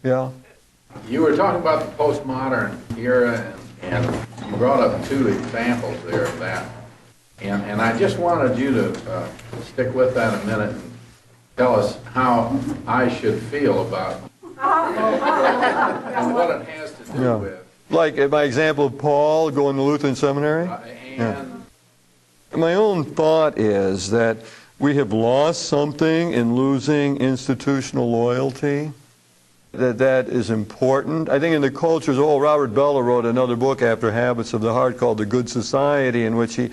Yeah. You were talking about the postmodern era, and you brought up two examples there of that. And I just wanted you to stick with that a minute and tell us how I should feel about and what it has to do with. Like my example of Paul going to Lutheran seminary? My own thought is that we have lost something in losing institutional loyalty. That is important. I think in the culture as a whole, Robert Bellah wrote another book after Habits of the Heart called The Good Society, in which he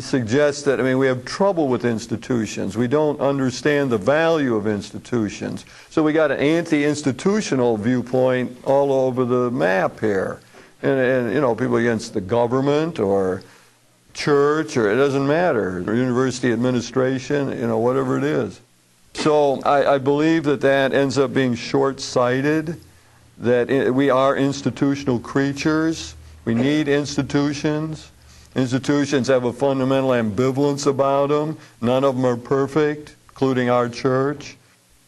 suggests that, we have trouble with institutions. We don't understand the value of institutions. So we got an anti-institutional viewpoint all over the map here. And people against the government or church, or it doesn't matter, or university administration, whatever it is. So I believe that ends up being short-sighted, that we are institutional creatures. We need institutions. Institutions have a fundamental ambivalence about them. None of them are perfect, including our church.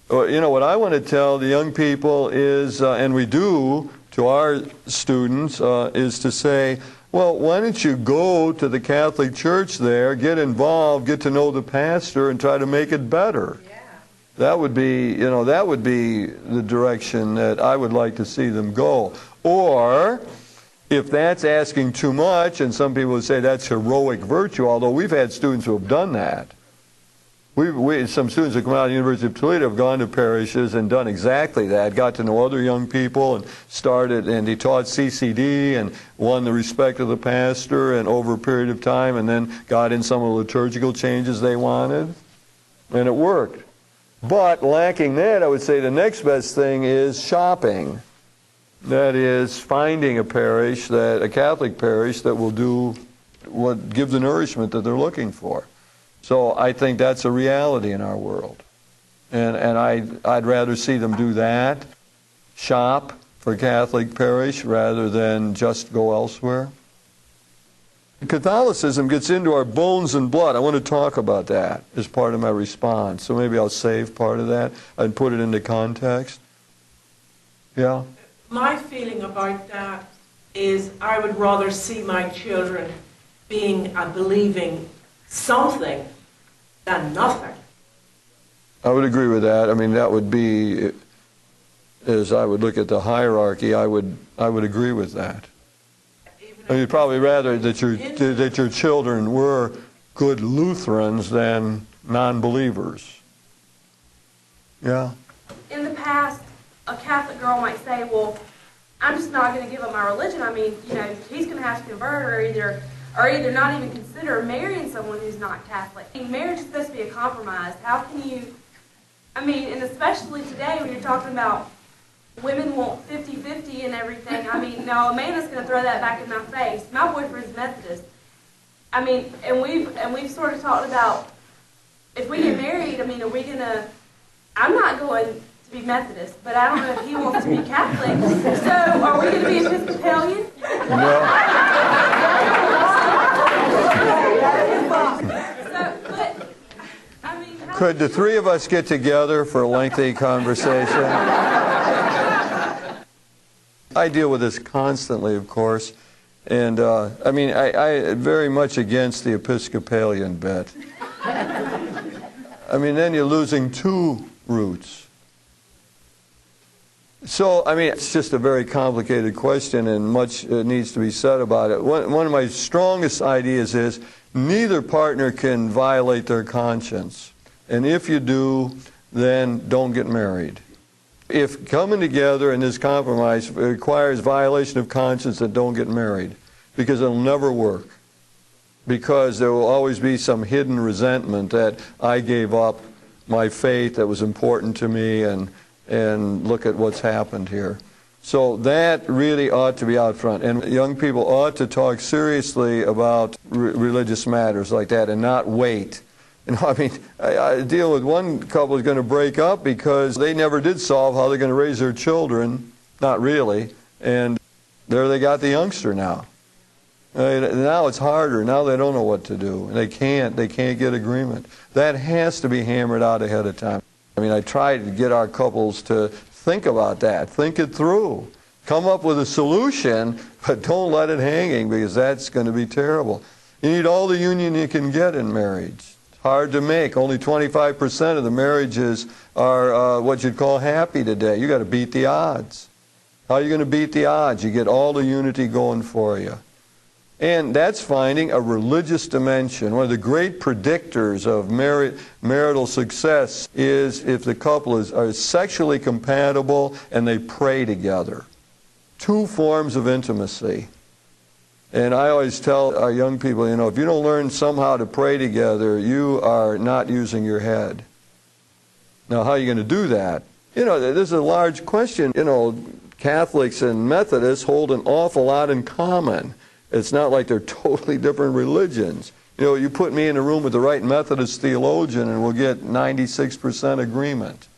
What I want to tell the young people is, and we do to our students, is to say, well, why don't you go to the Catholic Church there, get involved, get to know the pastor, and try to make it better. That would be, the direction that I would like to see them go. Or, if that's asking too much, and some people would say that's heroic virtue, although we've had students who have done that. Some students who come out of the University of Toledo have gone to parishes and done exactly that, got to know other young people, and he taught CCD and won the respect of the pastor and over a period of time, and then got in some of the liturgical changes they wanted, and it worked. But lacking that, I would say the next best thing is shopping. That is, finding a Catholic parish that will give the nourishment that they're looking for. So I think that's a reality in our world. And I'd rather see them do that, shop for a Catholic parish, rather than just go elsewhere. Catholicism gets into our bones and blood. I want to talk about that as part of my response. So maybe I'll save part of that and put it into context. Yeah? My feeling about that is I would rather see my children being and believing something than nothing. I would agree with that. That would be, as I would look at the hierarchy, I would agree with that. You'd probably rather that your children were good Lutherans than non-believers. Yeah? In the past, a Catholic girl might say, well, I'm just not going to give up my religion. He's going to have to convert or either not even consider marrying someone who's not Catholic. Marriage is supposed to be a compromise. How can you, and especially today when you're talking about women want 50-50 and everything. No, a man is going to throw that back in my face. My boyfriend's Methodist. And we've sort of talked about if we get married, are we going to, I'm not going to be Methodist, but I don't know if he wants to be Catholic. So are we going to be Episcopalian? Could the three of us get together for a lengthy conversation? I deal with this constantly, of course, and I very much against the Episcopalian bit. Then you're losing two roots. So, it's just a very complicated question, and much needs to be said about it. One of my strongest ideas is neither partner can violate their conscience. And if you do, then don't get married. If coming together in this compromise requires violation of conscience, then don't get married, because it'll never work. Because there will always be some hidden resentment that I gave up my faith that was important to me, and look at what's happened here. So that really ought to be out front. And young people ought to talk seriously about religious matters like that and not wait. I deal with one couple who's going to break up because they never did solve how they're going to raise their children. Not really. And there they got the youngster now. Now it's harder. Now they don't know what to do. They can't get agreement. That has to be hammered out ahead of time. I try to get our couples to Think about that. Think it through. Come up with a solution, but don't let it hanging, because that's going to be terrible. You need all the union you can get in marriage. It's hard to make. Only 25% of the marriages are what you'd call happy today. You got to beat the odds. How are you going to beat the odds? You get all the unity going for you. And that's finding a religious dimension. One of the great predictors of marital success is if the couple are sexually compatible and they pray together. Two forms of intimacy. And I always tell our young people, if you don't learn somehow to pray together, you are not using your head. Now, how are you going to do that? This is a large question. Catholics and Methodists hold an awful lot in common. It's not like they're totally different religions. You put me in a room with the right Methodist theologian and we'll get 96% agreement.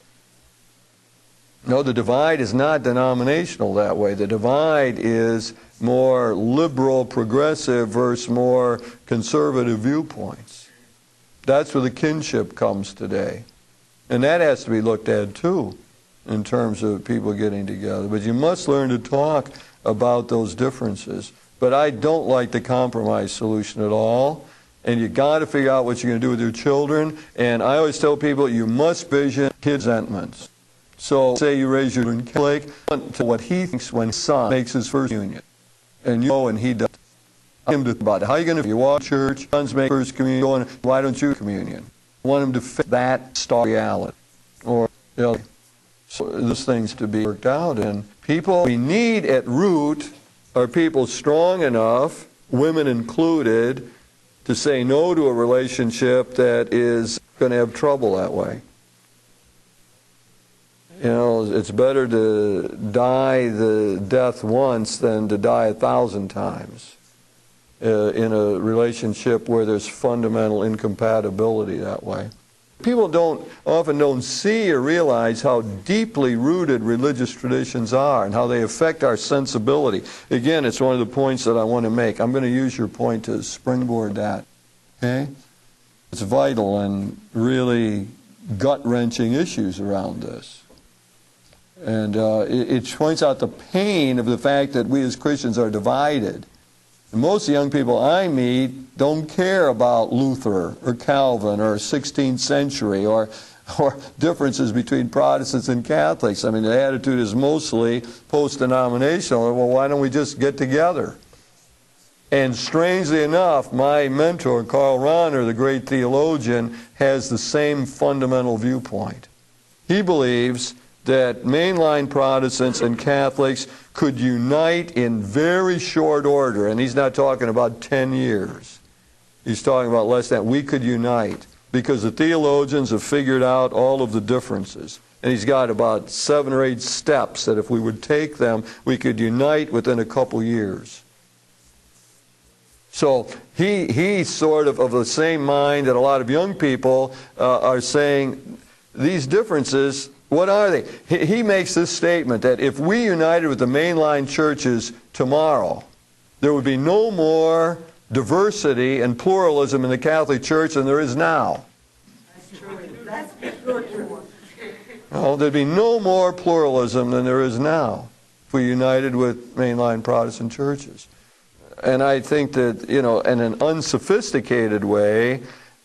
No, the divide is not denominational that way. The divide is more liberal, progressive versus more conservative viewpoints. That's where the kinship comes today. And that has to be looked at too, in terms of people getting together. But you must learn to talk about those differences. But I don't like the compromise solution at all. And you got to figure out what you're going to do with your children. And I always tell people you must vision kids' resentments. So say you raise your children Catholic to what he thinks when his son makes his first union. And and he does. Him to about how are you going to, if you walk to church, sons make first communion, why don't you communion? I want him to fit that star reality. Or, so those things to be worked out. And people we need at root are people strong enough, women included, to say no to a relationship that is going to have trouble that way. It's better to die the death once than to die 1,000 times in a relationship where there's fundamental incompatibility that way. People often don't see or realize how deeply rooted religious traditions are and how they affect our sensibility. Again, it's one of the points that I want to make. I'm going to use your point to springboard that. Okay? It's vital and really gut-wrenching issues around this. And it points out the pain of the fact that we as Christians are divided. And most young people I meet don't care about Luther or Calvin or 16th century or differences between Protestants and Catholics. I mean, the attitude is mostly post-denominational. Well, why don't we just get together? And strangely enough, my mentor, Karl Rahner, the great theologian, has the same fundamental viewpoint. He believes that mainline Protestants and Catholics could unite in very short order, and he's not talking about 10 years. He's talking about less than that. We could unite because the theologians have figured out all of the differences. And he's got about 7 or 8 steps that if we would take them, we could unite within a couple years. So he's sort of the same mind that a lot of young people are saying these differences. What are they? He makes this statement that if we united with the mainline churches tomorrow, there would be no more diversity and pluralism in the Catholic Church than there is now. That's true. That's true. No, there'd be no more pluralism than there is now if we united with mainline Protestant churches. And I think that, in an unsophisticated way,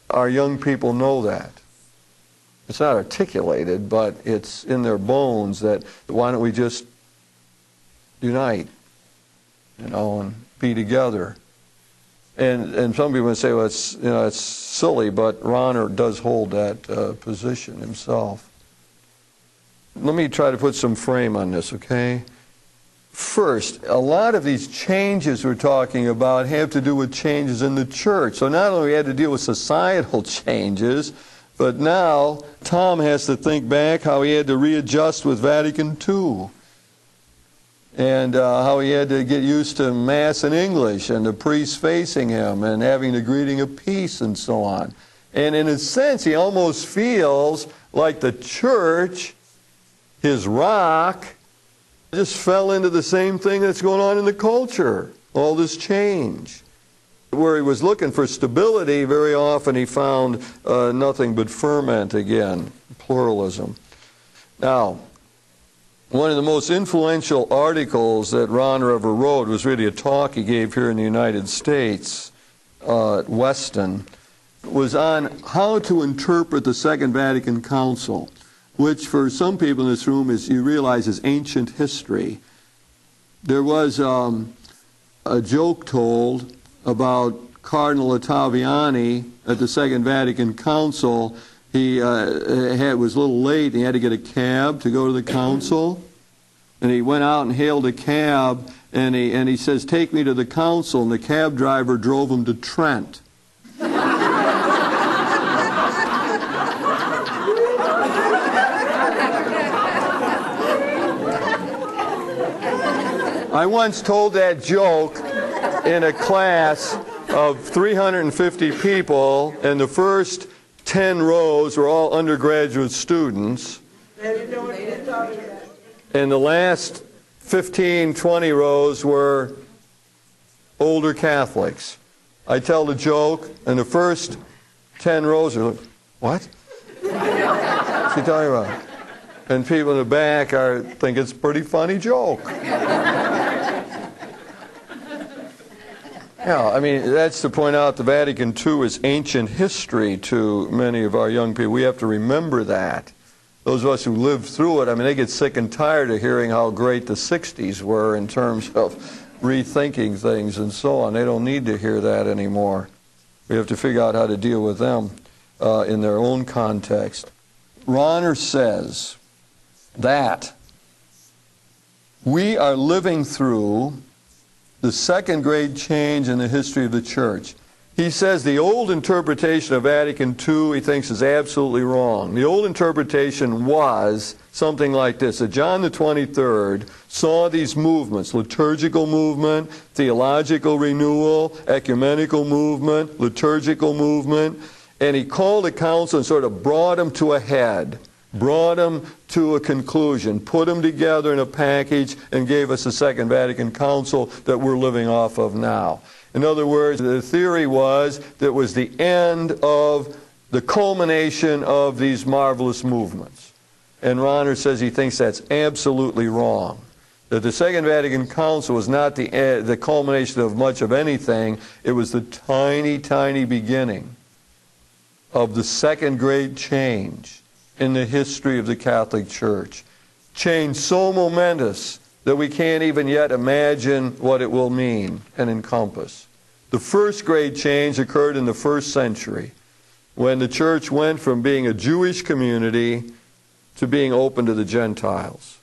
our young people know that. It's not articulated, but it's in their bones that why don't we just unite, and be together. And some people say, well, it's silly, but Rahner does hold that position himself. Let me try to put some frame on this, okay? First, a lot of these changes we're talking about have to do with changes in the church. So not only we had to deal with societal changes, but now Tom has to think back how he had to readjust with Vatican II. And how he had to get used to Mass in English and the priests facing him and having the greeting of peace and so on. And in a sense, he almost feels like the church, his rock, just fell into the same thing that's going on in the culture, all this change. Where he was looking for stability, very often he found nothing but ferment again, pluralism. Now, One of the most influential articles that Ron ever wrote was really a talk he gave here in the United States at Weston, was on how to interpret the Second Vatican Council, which for some people in this room is, you realize, is ancient history. There was a joke told about Cardinal Ottaviani at the Second Vatican Council. He was a little late, and he had to get a cab to go to the council. And he went out and hailed a cab, and he says, "Take me to the council." And the cab driver drove him to Trent. I once told that joke in a class of 350 people, and the first 10 rows were all undergraduate students. And the last 15, 20 rows were older Catholics. I tell the joke, and the first 10 rows are like, "What? What's he talking about?" And people in the back think it's a pretty funny joke. Yeah, I mean, that's to point out the Vatican II is ancient history to many of our young people. We have to remember that. Those of us who lived through it, I mean, they get sick and tired of hearing how great the 60s were in terms of rethinking things and so on. They don't need to hear that anymore. We have to figure out how to deal with them in their own context. Ronner says that we are living through the second great change in the history of the Church. He says the old interpretation of Vatican II, he thinks, is absolutely wrong. The old interpretation was something like this: that John the 23rd saw these movements, liturgical movement, theological renewal, ecumenical movement, liturgical movement, and he called a council and sort of brought them to a head, brought them to a conclusion, put them together in a package, and gave us the Second Vatican Council that we're living off of now. In other words, the theory was that it was the end of the culmination of these marvelous movements. And Ronner says he thinks that's absolutely wrong. That the Second Vatican Council was not the culmination of much of anything. It was the tiny, tiny beginning of the second great change in the history of the Catholic Church. Change so momentous that we can't even yet imagine what it will mean and encompass. The first great change occurred in the first century, when the Church went from being a Jewish community to being open to the Gentiles.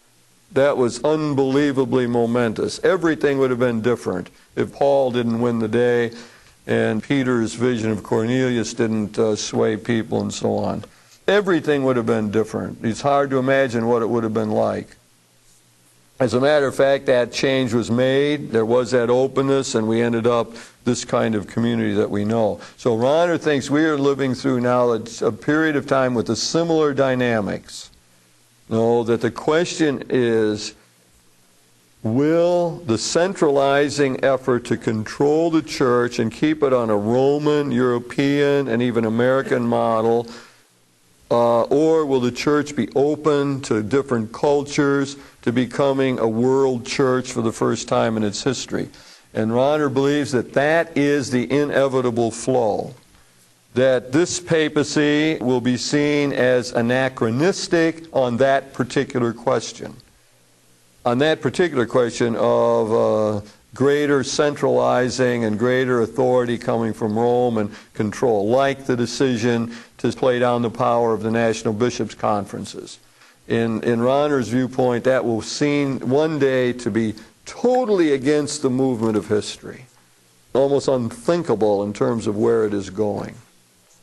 That was unbelievably momentous. Everything would have been different if Paul didn't win the day and Peter's vision of Cornelius didn't sway people and so on. Everything would have been different. It's hard to imagine what it would have been like. As a matter of fact, that change was made. There was that openness, and we ended up this kind of community that we know. So Ronner thinks we are living through now a period of time with the similar dynamics. No, that the question is, will the centralizing effort to control the Church and keep it on a Roman, European, and even American model, or will the Church be open to different cultures, to becoming a world church for the first time in its history? And Ronner believes that that is the inevitable flow. That this papacy will be seen as anachronistic on that particular question. On that particular question of greater centralizing and greater authority coming from Rome and control, like the decision to play down the power of the national bishops' conferences. In Ronner's viewpoint, that will seem one day to be totally against the movement of history, almost unthinkable in terms of where it is going.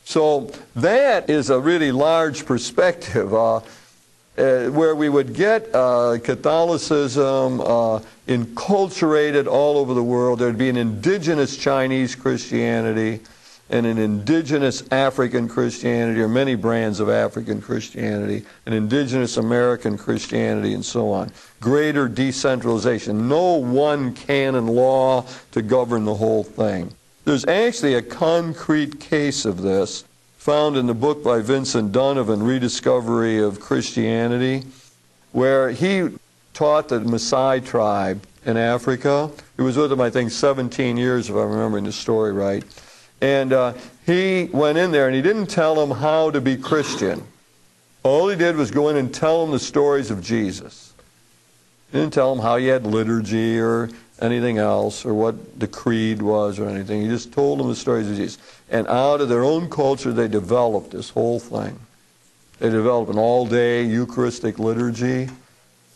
So that is a really large perspective where we would get Catholicism enculturated all over the world. There would be an indigenous Chinese Christianity and an indigenous African Christianity, or many brands of African Christianity, an indigenous American Christianity, and so on. Greater decentralization. No one canon law to govern the whole thing. There's actually a concrete case of this found in the book by Vincent Donovan, Rediscovery of Christianity, where he taught the Maasai tribe in Africa. He was with them, I think, 17 years, if I'm remembering the story right. And he went in there, and he didn't tell them how to be Christian. All he did was go in and tell them the stories of Jesus. He didn't tell them how you had liturgy or anything else, or what the creed was or anything. He just told them the stories of Jesus. And out of their own culture, they developed this whole thing. They developed an all-day Eucharistic liturgy.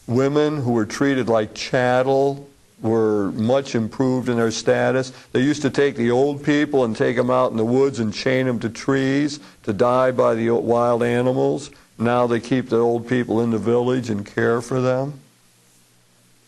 Women who were treated like chattel were much improved in their status. They used to take the old people and take them out in the woods and chain them to trees to die by the wild animals. Now they keep the old people in the village and care for them.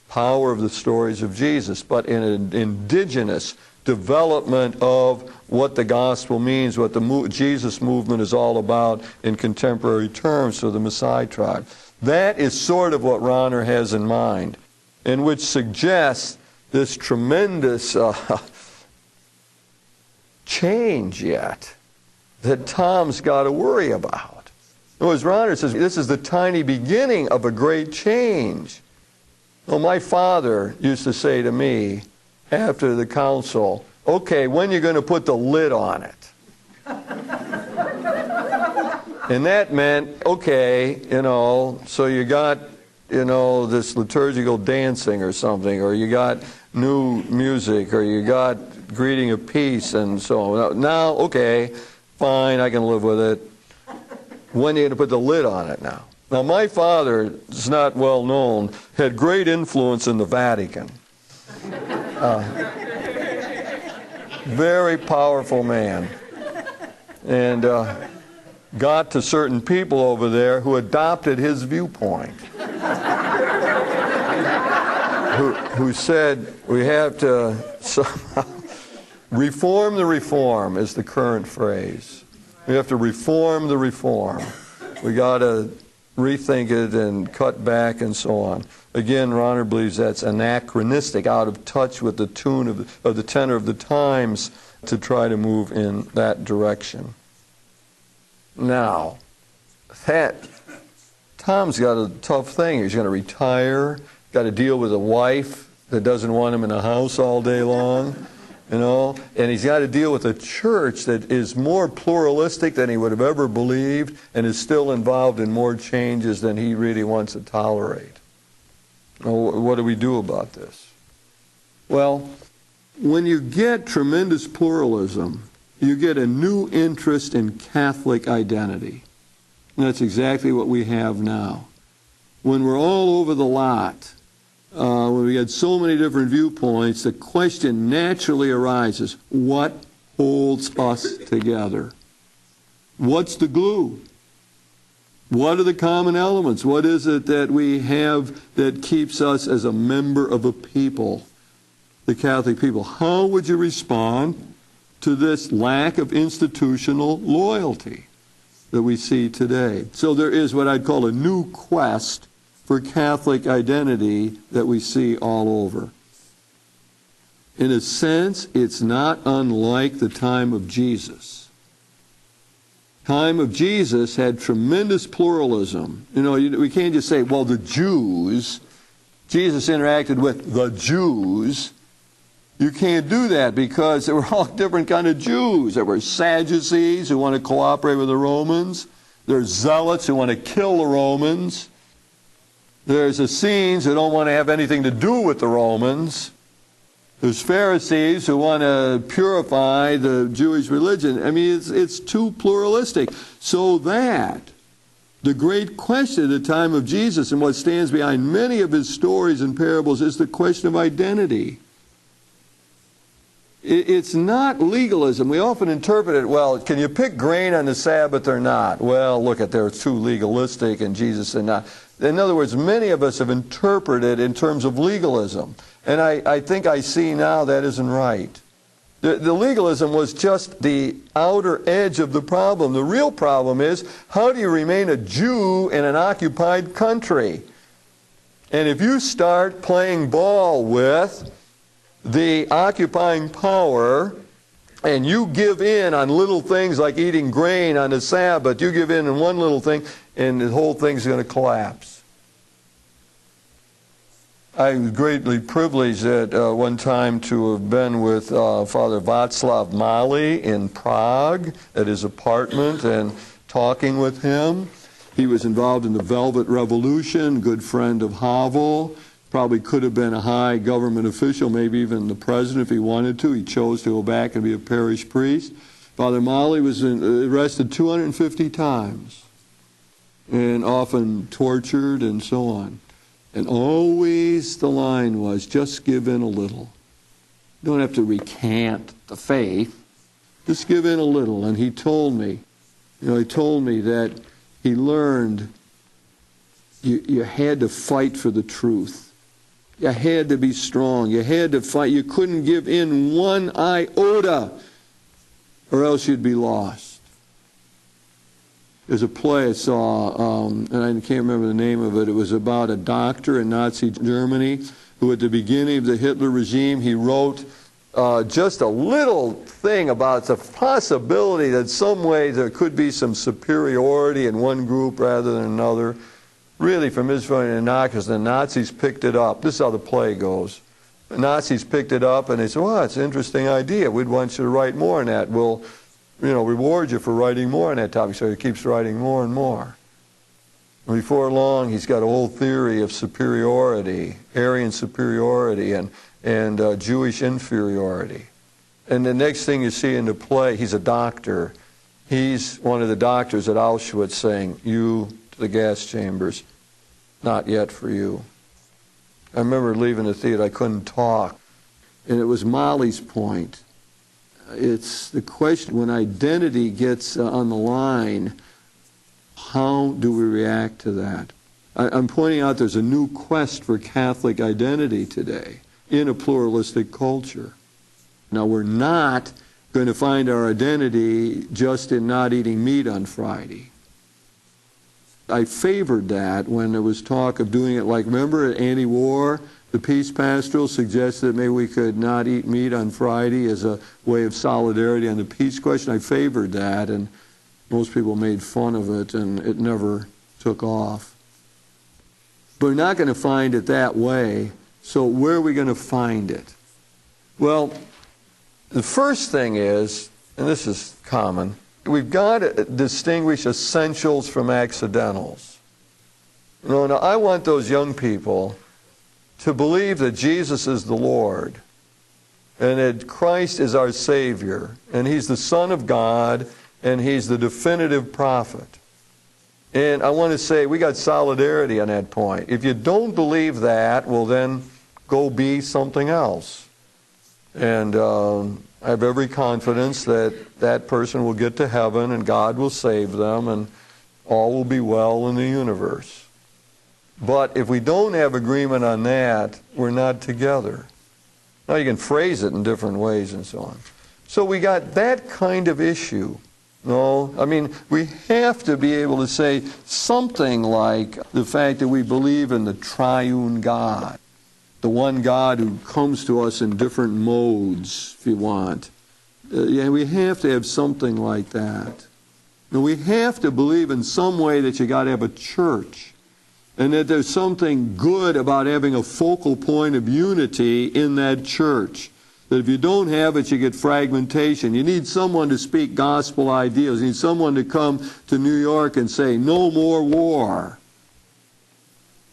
Power of the stories of Jesus, but in an indigenous development of what the gospel means, what the Jesus movement is all about in contemporary terms for the Maasai tribe. That is sort of what Rahner has in mind, and which suggests this tremendous change yet that Tom's got to worry about. As Rahner says, this is the tiny beginning of a great change. Well, my father used to say to me after the council, okay, when are you going to put the lid on it? And that meant, okay, so you got, this liturgical dancing or something, or you got new music, or you got greeting of peace and so on. Now, okay, fine, I can live with it. When are you going to put the lid on it now? Now, my father, is not well known, had great influence in the Vatican. Very powerful man. And got to certain people over there who adopted his viewpoint. Who said, we have to somehow reform the reform is the current phrase. We have to reform the reform. We got to rethink it and cut back and so on. Again, Rahner believes that's anachronistic, out of touch with the tune of the tenor of the times to try to move in that direction. Now, Tom's got a tough thing. He's going to retire, got to deal with a wife that doesn't want him in the house all day long, and he's got to deal with a church that is more pluralistic than he would have ever believed and is still involved in more changes than he really wants to tolerate. Now, what do we do about this? Well, when you get tremendous pluralism, you get a new interest in Catholic identity. And that's exactly what we have now. When we're all over the lot, when we get so many different viewpoints, the question naturally arises, what holds us together? What's the glue? What are the common elements? What is it that we have that keeps us as a member of a people, the Catholic people? How would you respond to this lack of institutional loyalty that we see today? So there is what I'd call a new quest for Catholic identity that we see all over. In a sense, it's not unlike the time of Jesus. Time of Jesus had tremendous pluralism. We can't just say, well, the Jews, Jesus interacted with the Jews. You can't do that because there were all different kind of Jews. There were Sadducees who want to cooperate with the Romans. There's Zealots who want to kill the Romans. There's Essenes who don't want to have anything to do with the Romans. There's Pharisees who want to purify the Jewish religion. I mean, it's too pluralistic. So that the great question at the time of Jesus and what stands behind many of his stories and parables is the question of identity. It's not legalism. We often interpret it, well, can you pick grain on the Sabbath or not? Well, look, they're too legalistic, and Jesus said not. In other words, many of us have interpreted in terms of legalism. And I think I see now that isn't right. The legalism was just the outer edge of the problem. The real problem is, how do you remain a Jew in an occupied country? And if you start playing ball with the occupying power, and you give in on little things like eating grain on the Sabbath, you give in on one little thing, and the whole thing's going to collapse. I was greatly privileged at one time to have been with Father Václav Mali in Prague at his apartment and talking with him. He was involved in the Velvet Revolution, good friend of Havel. Probably could have been a high government official, maybe even the president if he wanted to. He chose to go back and be a parish priest. Father Mali was arrested 250 times and often tortured and so on. And always the line was, just give in a little. You don't have to recant the faith. Just give in a little. And he told me, that he learned you had to fight for the truth. You had to be strong. You had to fight. You couldn't give in one iota, or else you'd be lost. There's a play I saw, and I can't remember the name of it. It was about a doctor in Nazi Germany who at the beginning of the Hitler regime, he wrote just a little thing about the possibility that some way there could be some superiority in one group rather than another. Really, from his point of view, because the Nazis picked it up. This is how the play goes. The Nazis picked it up and they said, well, it's an interesting idea. We'd want you to write more on that. We'll reward you for writing more on that topic. So he keeps writing more and more. And before long, he's got a whole theory of superiority, Aryan superiority and Jewish inferiority. And the next thing you see in the play, he's a doctor. He's one of the doctors at Auschwitz saying, you to the gas chambers, not yet for you. I remember leaving the theater, I couldn't talk. And it was Mali's point. It's the question, when identity gets on the line, how do we react to that? I'm pointing out there's a new quest for Catholic identity today in a pluralistic culture. Now, we're not going to find our identity just in not eating meat on Friday. I favored that when there was talk of doing it like, remember at anti-war, the peace pastoral suggested that maybe we could not eat meat on Friday as a way of solidarity on the peace question. I favored that, and most people made fun of it, and it never took off. But we're not going to find it that way, so where are we going to find it? Well, the first thing is, and this is common, we've got to distinguish essentials from accidentals. Now, I want those young people to believe that Jesus is the Lord and that Christ is our Savior and He's the Son of God and He's the definitive prophet. And I want to say we got solidarity on that point. If you don't believe that, well then go be something else. And I have every confidence that that person will get to heaven and God will save them and all will be well in the universe. But if we don't have agreement on that, we're not together. Now you can phrase it in different ways and so on. So we got that kind of issue. No, I mean, we have to be able to say something like the fact that we believe in the triune God. The one God who comes to us in different modes, if you want. Yeah, we have to have something like that. Now, we have to believe in some way that you got to have a church, and that there's something good about having a focal point of unity in that church. That if you don't have it, you get fragmentation. You need someone to speak gospel ideals. You need someone to come to New York and say, no more war.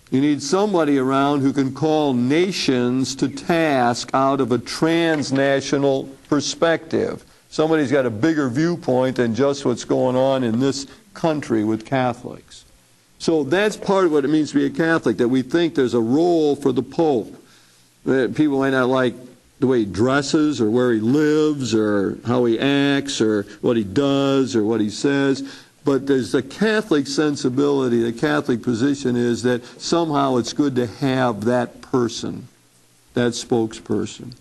You need somebody around who can call nations to task out of a transnational perspective. Somebody's got a bigger viewpoint than just what's going on in this country with Catholics. So that's part of what it means to be a Catholic, that we think there's a role for the Pope. That people might not like the way he dresses or where he lives or how he acts or what he does or what he says. But there's the Catholic sensibility, the Catholic position is that somehow it's good to have that person, that spokesperson.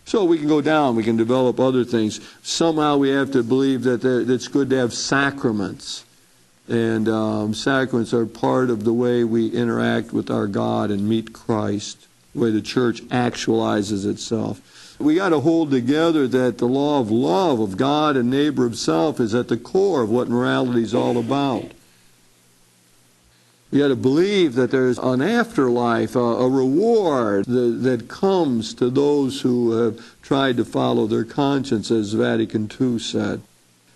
So we can go down, we can develop other things. Somehow we have to believe that it's good to have sacraments. And sacraments are part of the way we interact with our God and meet Christ, the way the church actualizes itself. We got to hold together that the law of love of God and neighbor of self is at the core of what morality is all about. You got to believe that there's an afterlife, a reward that comes to those who have tried to follow their conscience, as Vatican II said.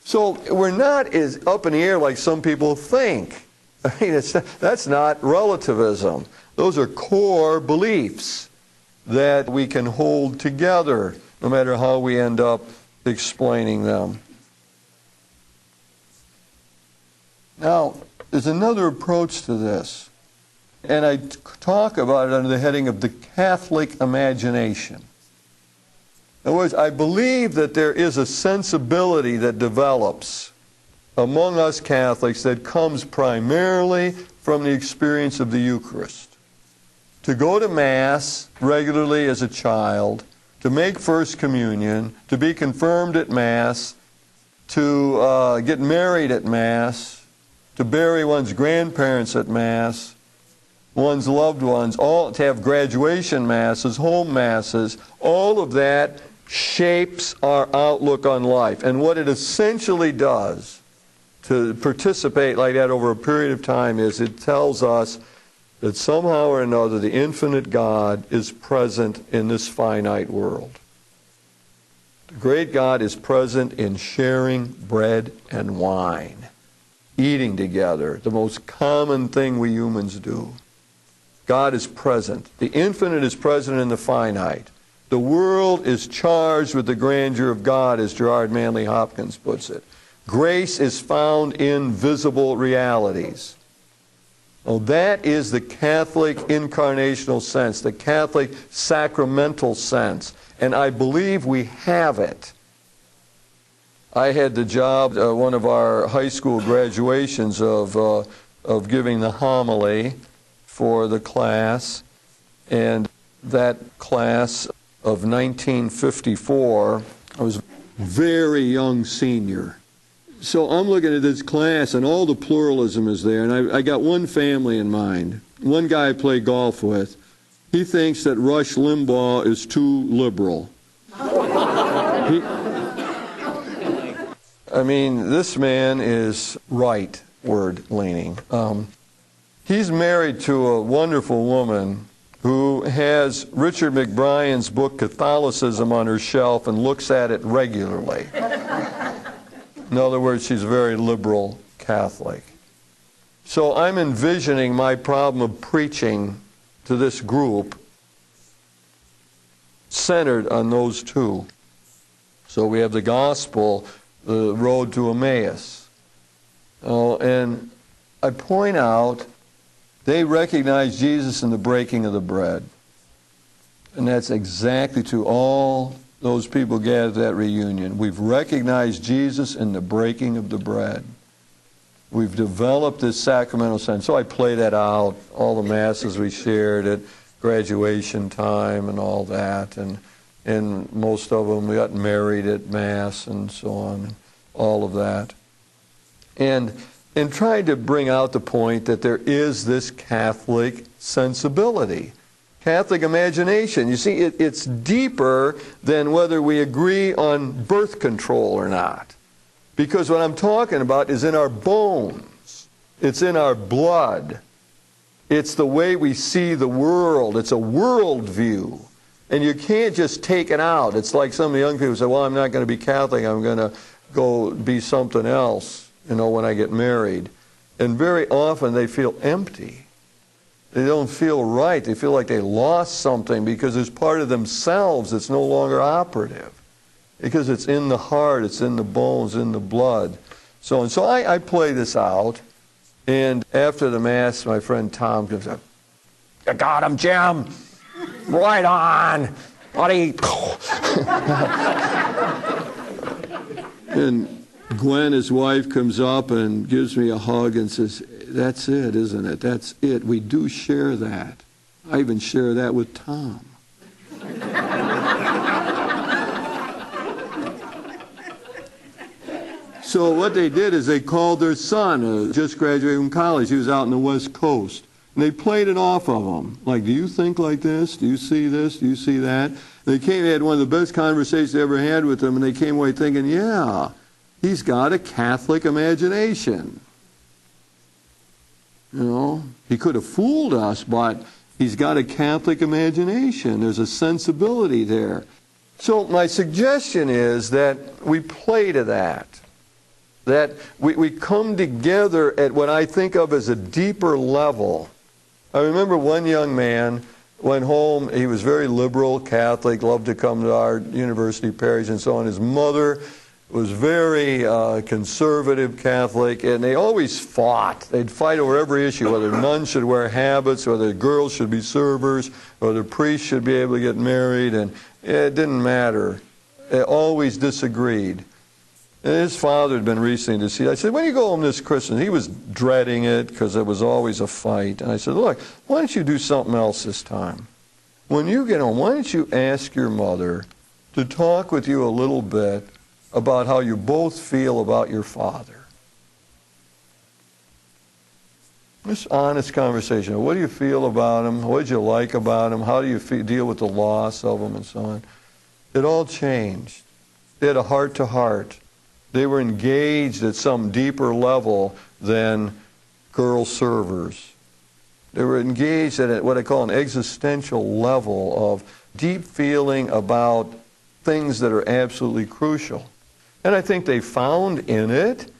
So we're not as up in the air like some people think. I mean, that's not relativism. Those are core beliefs that we can hold together, no matter how we end up explaining them. Now, there's another approach to this, and I talk about it under the heading of the Catholic imagination. In other words, I believe that there is a sensibility that develops among us Catholics that comes primarily from the experience of the Eucharist. To go to Mass regularly as a child, to make First Communion, to be confirmed at Mass, to get married at Mass, to bury one's grandparents at Mass, one's loved ones, all to have graduation Masses, home Masses, all of that shapes our outlook on life. And what it essentially does to participate like that over a period of time is it tells us that somehow or another the infinite God is present in this finite world. The great God is present in sharing bread and wine, eating together, the most common thing we humans do. God is present. The infinite is present in the finite. The world is charged with the grandeur of God, as Gerard Manley Hopkins puts it. Grace is found in visible realities. Oh, that is the Catholic incarnational sense, the Catholic sacramental sense. And I believe we have it. I had the job, one of our high school graduations, of giving the homily for the class. And that class of 1954, I was a very young senior. So I'm looking at this class, and all the pluralism is there. And I got one family in mind. One guy I play golf with. He thinks that Rush Limbaugh is too liberal. I mean, this man is rightward-leaning. He's married to a wonderful woman who has Richard McBrien's book Catholicism on her shelf and looks at it regularly. In other words, she's a very liberal Catholic. So I'm envisioning my problem of preaching to this group centered on those two. So we have the gospel, the road to Emmaus. And I point out they recognize Jesus in the breaking of the bread. And that's exactly to all those people gathered at that reunion. We've recognized Jesus in the breaking of the bread. We've developed this sacramental sense. So I play that out, all the Masses we shared at graduation time and all that. And most of them, we got married at Mass and so on, all of that. And trying to bring out the point that there is this Catholic sensibility, Catholic imagination. You see, it's deeper than whether we agree on birth control or not. Because what I'm talking about is in our bones. It's in our blood. It's the way we see the world. It's a worldview. And you can't just take it out. It's like some of the young people say, well, I'm not going to be Catholic. I'm going to go be something else, when I get married. And very often they feel empty. They don't feel right. They feel like they lost something because there's part of themselves that's no longer operative. Because it's in the heart, it's in the bones, in the blood. So I play this out. And after the Mass, my friend Tom comes up. You got him, Jim. Right on, buddy. And Gwen, his wife, comes up and gives me a hug and says, that's it, isn't it? That's it. We do share that. I even share that with Tom. So what they did is they called their son, just graduated from college. He was out on the West Coast. And they played it off of him. Like, do you think like this? Do you see this? Do you see that? And they had one of the best conversations they ever had with him, and they came away thinking, yeah, he's got a Catholic imagination. You know, he could have fooled us, but he's got a Catholic imagination. There's a sensibility there. So my suggestion is that we play to that. That we come together at what I think of as a deeper level. I remember one young man went home. He was very liberal, Catholic, loved to come to our university parish and so on. His mother was very conservative Catholic, and they always fought. They'd fight over every issue, whether nuns should wear habits, whether girls should be servers, whether priests should be able to get married, and it didn't matter. They always disagreed. And his father had been recently deceased. I said, when you go home this Christmas, he was dreading it because it was always a fight. And I said, look, why don't you do something else this time? When you get home, why don't you ask your mother to talk with you a little bit about how you both feel about your father? Just honest conversation. What do you feel about him? What did you like about him? How do you deal with the loss of him and so on? It all changed. They had a heart-to-heart. They were engaged at some deeper level than girl servers. They were engaged at what I call an existential level of deep feeling about things that are absolutely crucial. And I think they found in it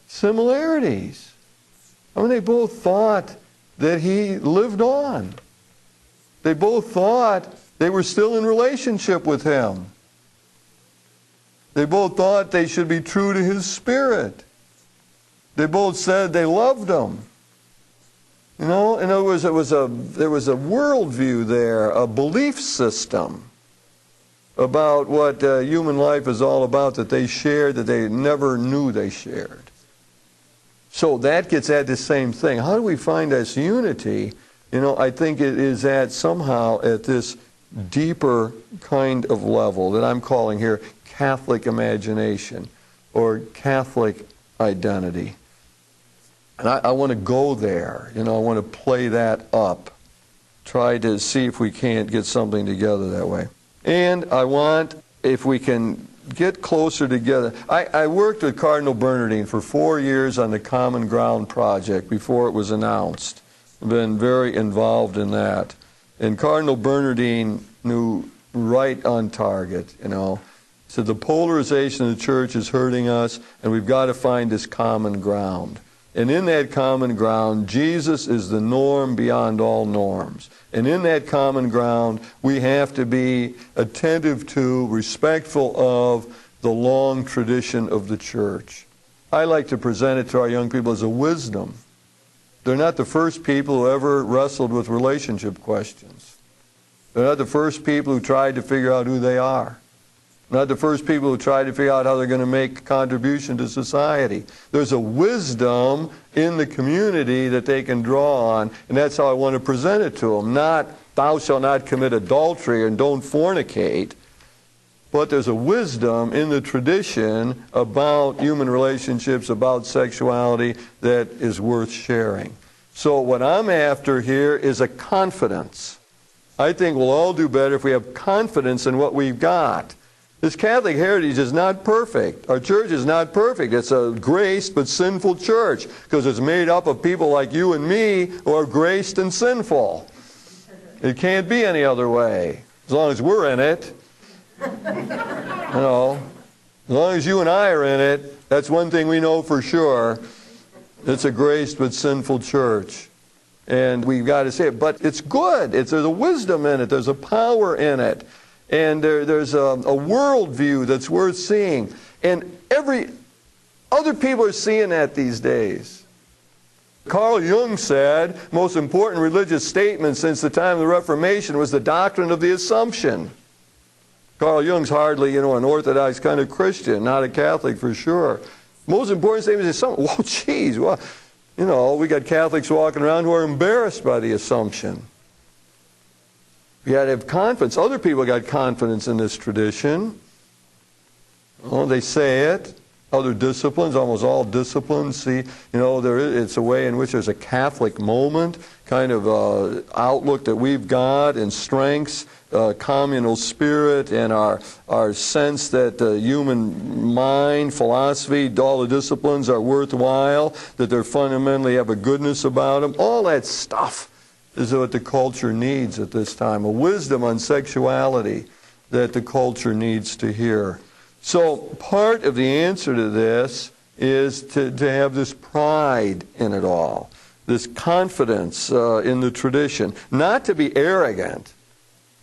similarities. I mean, they both thought that he lived on. They both thought they were still in relationship with him. They both thought they should be true to his spirit. They both said they loved him. You know, and there was a worldview there, a belief system about what human life is all about that they shared that they never knew they shared. So that gets at the same thing. How do we find this unity? You know, I think it is somehow at this deeper kind of level that I'm calling here Catholic imagination or Catholic identity. And I want to go there. You know, I want to play that up. Try to see if we can't get something together that way. And I want, if we can get closer together. I worked with Cardinal Bernardine for 4 years on the Common Ground project before it was announced. I've been very involved in that. And Cardinal Bernardine knew right on target, you know. He said the polarization of the church is hurting us, and we've got to find this common ground. And in that common ground, Jesus is the norm beyond all norms. And in that common ground, we have to be attentive to, respectful of the long tradition of the church. I like to present it to our young people as a wisdom. They're not the first people who ever wrestled with relationship questions. They're not the first people who tried to figure out who they are. Not the first people who try to figure out how they're going to make a contribution to society. There's a wisdom in the community that they can draw on, and that's how I want to present it to them. Not, thou shalt not commit adultery and don't fornicate, but there's a wisdom in the tradition about human relationships, about sexuality, that is worth sharing. So what I'm after here is a confidence. I think we'll all do better if we have confidence in what we've got. This Catholic heritage is not perfect. Our church is not perfect. It's a graced but sinful church because it's made up of people like you and me who are graced and sinful. It can't be any other way as long as we're in it. You know, as long as you and I are in it, that's one thing we know for sure. It's a graced but sinful church. And we've got to say it. But it's good. There's a wisdom in it. There's a power in it. And there's a worldview that's worth seeing. And other people are seeing that these days. Carl Jung said, most important religious statement since the time of the Reformation was the doctrine of the Assumption. Carl Jung's hardly, an Orthodox kind of Christian, not a Catholic for sure. Most important statement is Assumption. Well, geez, well, we got Catholics walking around who are embarrassed by the Assumption. You got to have confidence. Other people got confidence in this tradition. Oh, they say it. other disciplines, almost all disciplines. See, it's a way in which there's a Catholic moment, kind of outlook that we've got, and strengths, communal spirit, and our sense that the human mind, philosophy, all the disciplines are worthwhile, that they fundamentally have a goodness about them. All that stuff is what the culture needs at this time, a wisdom on sexuality that the culture needs to hear. So part of the answer to this is to have this pride in it all, this confidence in the tradition, not to be arrogant,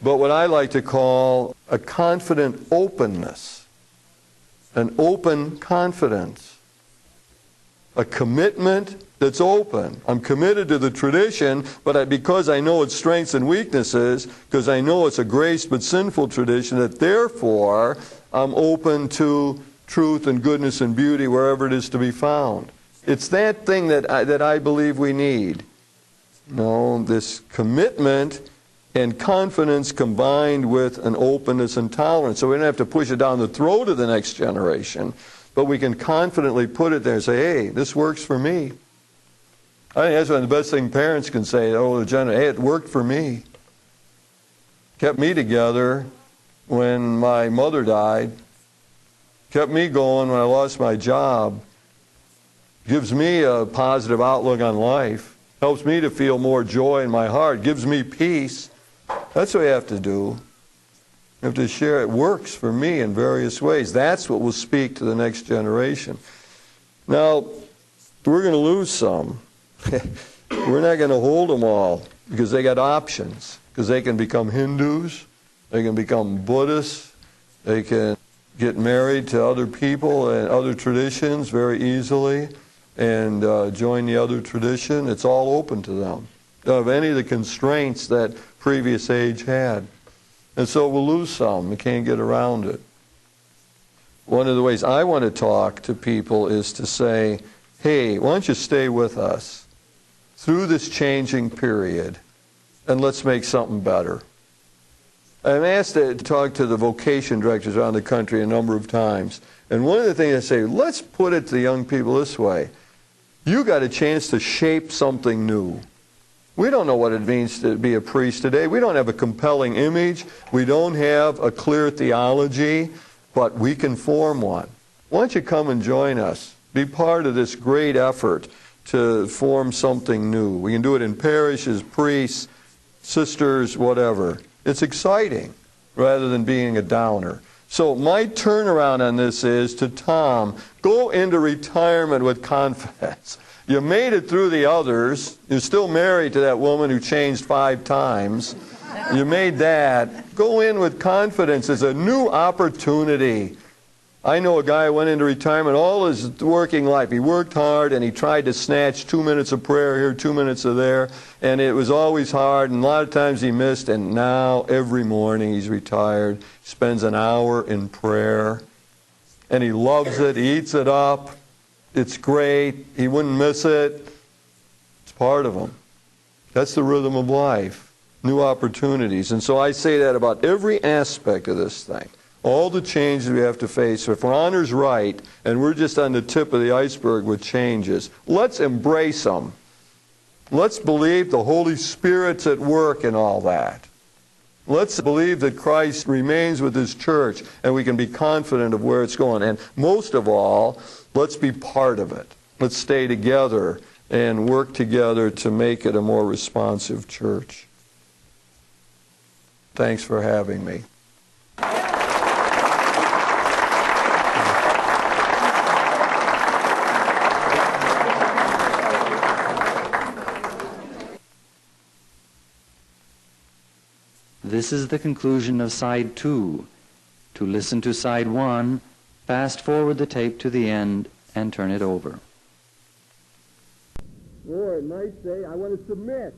but what I like to call a confident openness, an open confidence, a commitment that's open. I'm committed to the tradition, but because I know its strengths and weaknesses, because I know it's a grace but sinful tradition, that therefore I'm open to truth and goodness and beauty wherever it is to be found. It's that thing that I believe we need. This commitment and confidence combined with an openness and tolerance. So we don't have to push it down the throat of the next generation, but we can confidently put it there and say, hey, this works for me. I think that's one of the best things parents can say, hey, it worked for me. Kept me together when my mother died. Kept me going when I lost my job. Gives me a positive outlook on life. Helps me to feel more joy in my heart. Gives me peace. That's what we have to do. We have to share it. Works for me in various ways. That's what will speak to the next generation. Now, we're going to lose some. We're not going to hold them all because they got options. Because they can become Hindus, they can become Buddhists, they can get married to other people and other traditions very easily and join the other tradition. It's all open to them of any of the constraints that previous age had. And so we'll lose some. We can't get around it. One of the ways I want to talk to people is to say, hey, why don't you stay with us through this changing period, and let's make something better. I'm asked to talk to the vocation directors around the country a number of times, and one of the things I say, let's put it to the young people this way. You got a chance to shape something new. We don't know what it means to be a priest today. We don't have a compelling image. We don't have a clear theology, but we can form one. Why don't you come and join us? Be part of this great effort to form something new. We can do it in parishes, priests, sisters, whatever. It's exciting rather than being a downer. So my turnaround on this is to Tom, go into retirement with confidence. You made it through the others. You're still married to that woman who changed 5 times. You made that. Go in with confidence. It's a new opportunity. I know a guy who went into retirement all his working life. He worked hard and he tried to snatch 2 minutes of prayer here, 2 minutes of there, and it was always hard, and a lot of times he missed, and now every morning he's retired, spends an hour in prayer, and he loves it, he eats it up. It's great. He wouldn't miss it. It's part of him. That's the rhythm of life. New opportunities. And so I say that about every aspect of this thing. All the changes we have to face. If Ronner's right, and we're just on the tip of the iceberg with changes, let's embrace them. Let's believe the Holy Spirit's at work in all that. Let's believe that Christ remains with His church, and we can be confident of where it's going. And most of all, let's be part of it. Let's stay together and work together to make it a more responsive church. Thanks for having me. This is the conclusion of Side 2. To listen to Side 1, fast forward the tape to the end and turn it over. Or it might say, I want to submit.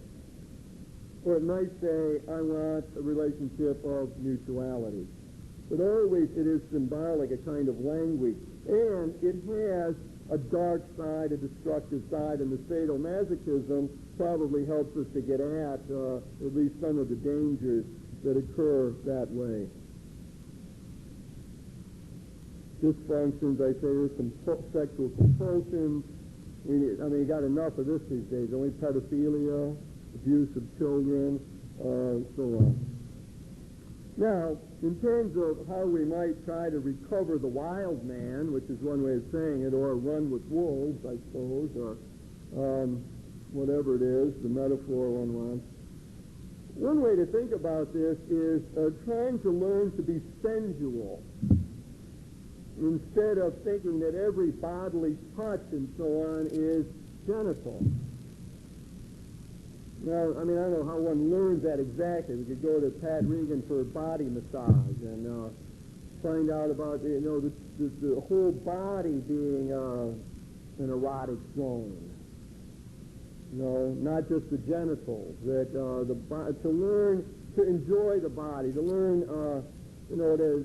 Or it might say, I want a relationship of mutuality. But always it is symbolic, a kind of language. And it has a dark side, a destructive side, and the sadomasochism probably helps us to get at least some of the dangers that occur that way. dysfunctions. I say there's some sexual compulsions. You got enough of this these days. Only pedophilia, abuse of children, so on. Now, in terms of how we might try to recover the wild man, which is one way of saying it, or run with wolves, I suppose, or whatever it is, the metaphor one wants. One way to think about this is trying to learn to be sensual, instead of thinking that every bodily touch and so on is genital. Now, I don't know how one learns that exactly. We could go to Pat Regan for a body massage and find out about, the whole body being an erotic zone. Not just the genitals. That to learn to enjoy the body, to learn, to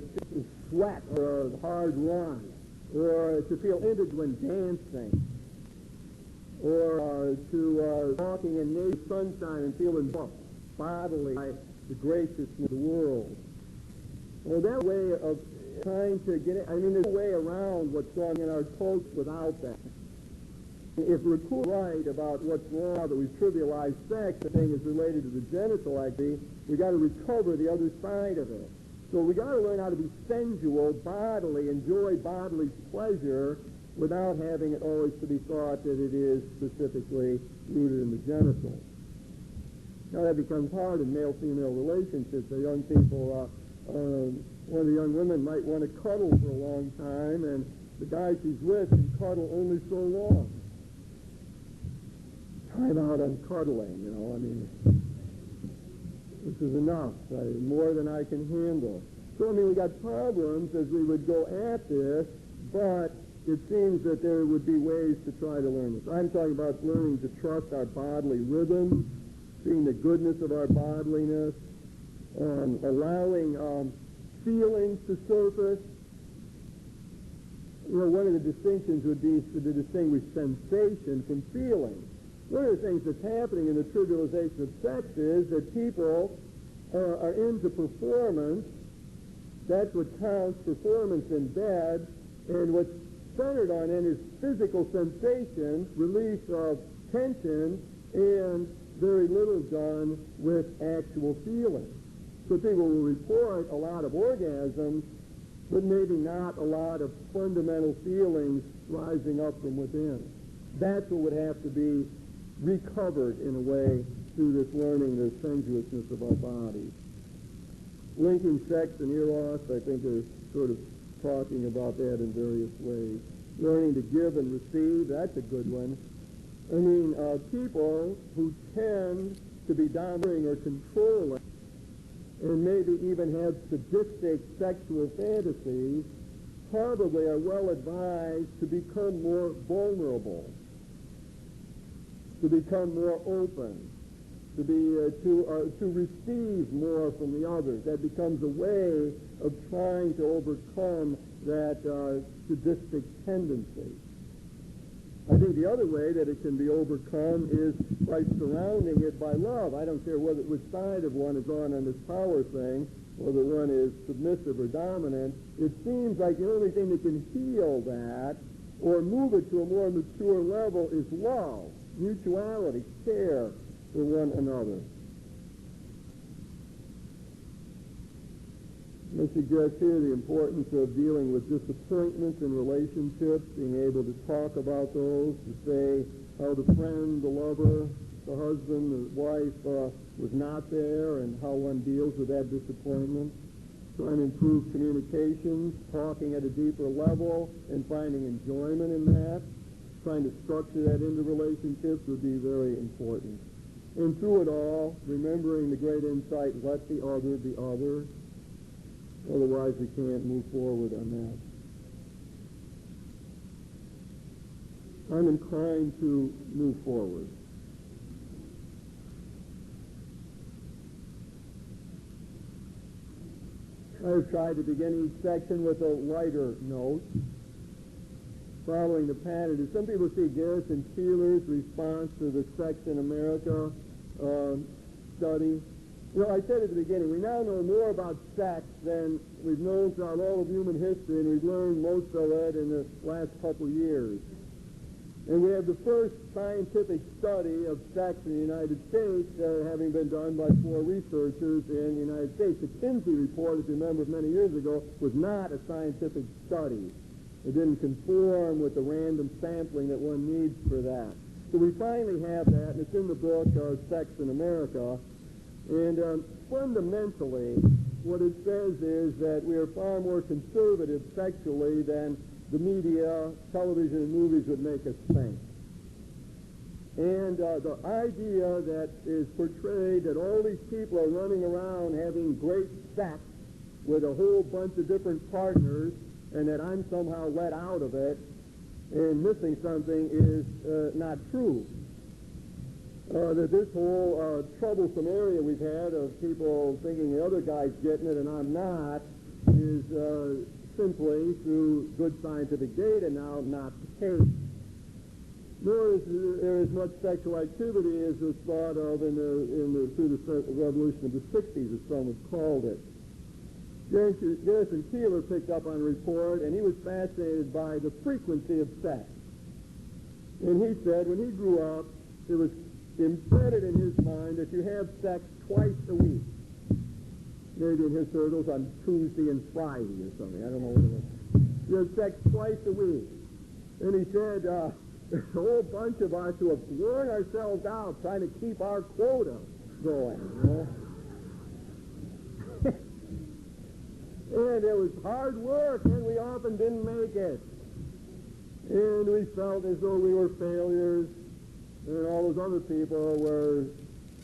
sweat or a hard run, or to feel image when dancing, or to walking in naked sunshine and feeling bodily by the graciousness of the world. Well, that way of trying to get it, there's no way around what's going in our culture without that. If we're right about what's wrong, that we trivialize sex, the thing is related to the genital activity, we got to recover the other side of it. So we got to learn how to be sensual, bodily, enjoy bodily pleasure, without having it always to be thought that it is specifically rooted in the genitals. Now that becomes hard in male-female relationships. The young people, one of the young women might want to cuddle for a long time, and the guy she's with can cuddle only so long. Time out on cuddling, this is enough, more than I can handle. So, we got problems as we would go at this, but it seems that there would be ways to try to learn this. I'm talking about learning to trust our bodily rhythm, seeing the goodness of our bodiness, allowing feelings to surface. One of the distinctions would be to distinguish sensation from feeling. One of the things that's happening in the trivialization of sex is that people are into performance. That's what counts, performance in bed, and what's centered on it is physical sensation, release of tension, and very little done with actual feeling. So people will report a lot of orgasms, but maybe not a lot of fundamental feelings rising up from within. That's what would have to be recovered in a way through this learning the sensuousness of our bodies. Linking sex and eros, I think, is sort of talking about that in various ways. Learning to give and receive, that's a good one. People who tend to be dominating or controlling and maybe even have sadistic sexual fantasies probably are well advised to become more vulnerable, to become more open, to receive more from the others. That becomes a way of trying to overcome that sadistic tendency. I think the other way that it can be overcome is by surrounding it by love. I don't care which side of one is on this power thing, whether one is submissive or dominant. It seems like the only thing that can heal that or move it to a more mature level is love, mutuality, care for one another. I suggest here the importance of dealing with disappointments in relationships, being able to talk about those, to say how the friend, the lover, the husband, the wife was not there, and how one deals with that disappointment. Trying to improve communications, talking at a deeper level, and finding enjoyment in that. Trying to structure that into relationships would be very important. And through it all, remembering the great insight, let the other be other. Otherwise, we can't move forward on that. I'm inclined to move forward. I've tried to begin each section with a lighter note, following the pattern. Some people see Garrison Keillor's response to the Sex in America study Well, I said at the beginning, we now know more about sex than we've known throughout all of human history, and we've learned most of it in the last couple years. And we have the first scientific study of sex in the United States, having been done by 4 researchers in the United States. The Kinsey report, if you remember many years ago, was not a scientific study. It didn't conform with the random sampling that one needs for that. So we finally have that, and it's in the book, Sex in America. And fundamentally, what it says is that we are far more conservative sexually than the media, television, and movies would make us think. And the idea that is portrayed that all these people are running around having great sex with a whole bunch of different partners, and that I'm somehow let out of it and missing something is not true. That this whole troublesome area we've had of people thinking the other guy's getting it and I'm not is simply through good scientific data now not the case. Nor is there as much sexual activity as was thought of through the revolution of the 60s, as some have called it. Garrison Keillor picked up on a report, and he was fascinated by the frequency of sex. And he said when he grew up, it was embedded in his mind that you have sex twice a week. Maybe in his circles on Tuesday and Friday or something. I don't know what it was. You have sex twice a week. And he said, there's a whole bunch of us who have worn ourselves out trying to keep our quota going, you know? And it was hard work, and we often didn't make it. And we felt as though we were failures, and all those other people were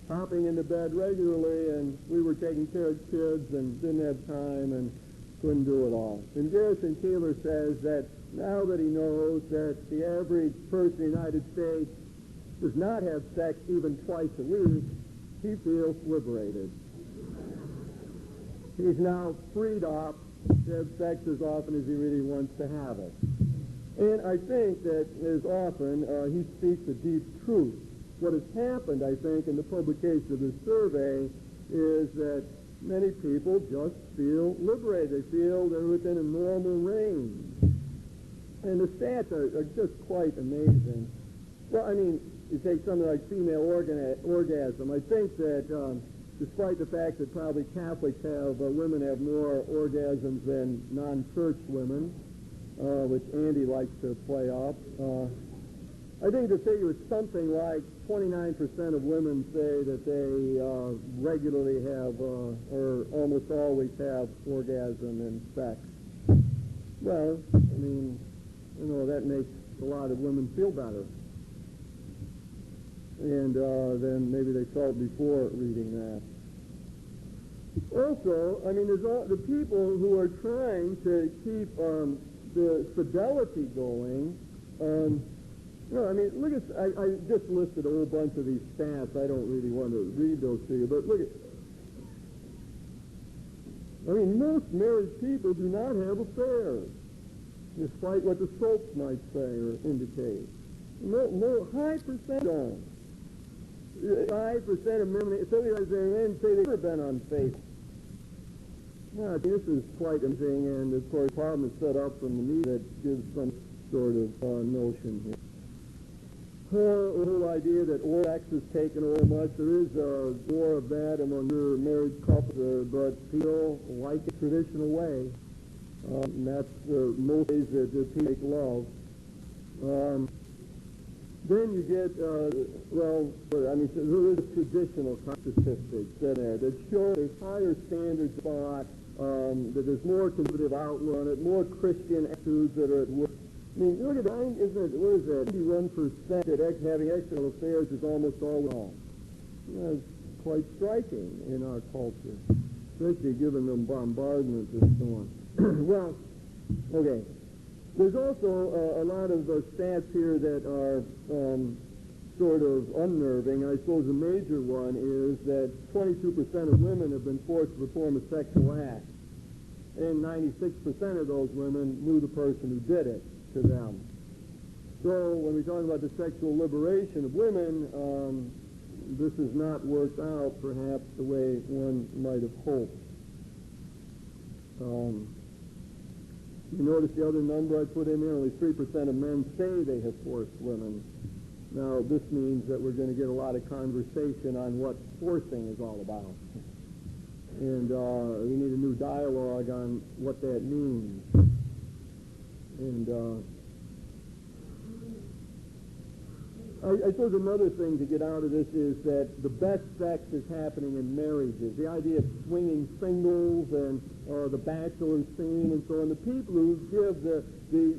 hopping into bed regularly, and we were taking care of kids and didn't have time and couldn't do it all. And Garrison Keillor says that now that he knows that the average person in the United States does not have sex even twice a week, he feels liberated. He's now freed up to have sex as often as he really wants to have it. And I think that as often he speaks a deep truth. What has happened, I think, in the publication of this survey is that many people just feel liberated. They feel they're within a normal range. And the stats are just quite amazing. Well, I mean, you take something like female orgasm. I think that despite the fact that probably Catholics women have more orgasms than non-church women, which Andy likes to play up, I think the figure is something like 29% of women say that they regularly have or almost always have orgasm in sex. Well, I mean, you know, that makes a lot of women feel better. And then maybe they felt before reading that. Also, I mean, there's the people who are trying to keep the fidelity going. No, I mean, look at, I just listed a whole bunch of these stats. I don't really want to read those to you, but look at, I mean, most married people do not have affairs, despite what the soaps might say or indicate. No, high percent don't. 5% of men, sometimes they say they've never been unfaithful. Yeah, this is quite amazing, and of course, the problem is set up from the media that gives some sort of notion here. The whole idea that oral sex is taken over much, there is more of that among your married couples, but people like the traditional way. And that's most ways that people make love. Then you get, well, I mean, there is traditional statistics that show there's higher standards of thought, that there's more conservative outlook on it, more Christian attitudes that are at work. I mean, look at that, isn't it, what is that, 91% that having external affairs is almost all wrong. That's quite striking in our culture, especially given the bombardment and so on. Well, okay. There's also a lot of stats here that are sort of unnerving. I suppose the major one is that 22% of women have been forced to perform a sexual act, and 96% of those women knew the person who did it to them. So when we talk about the sexual liberation of women, this has not worked out perhaps the way one might have hoped. You notice the other number I put in there, only 3% of men say they have forced women. Now, this means that we're going to get a lot of conversation on what forcing is all about. And we need a new dialogue on what that means. And I suppose another thing to get out of this is that the best sex is happening in marriages. The idea of swinging singles and the bachelor scene and so on. The people who give the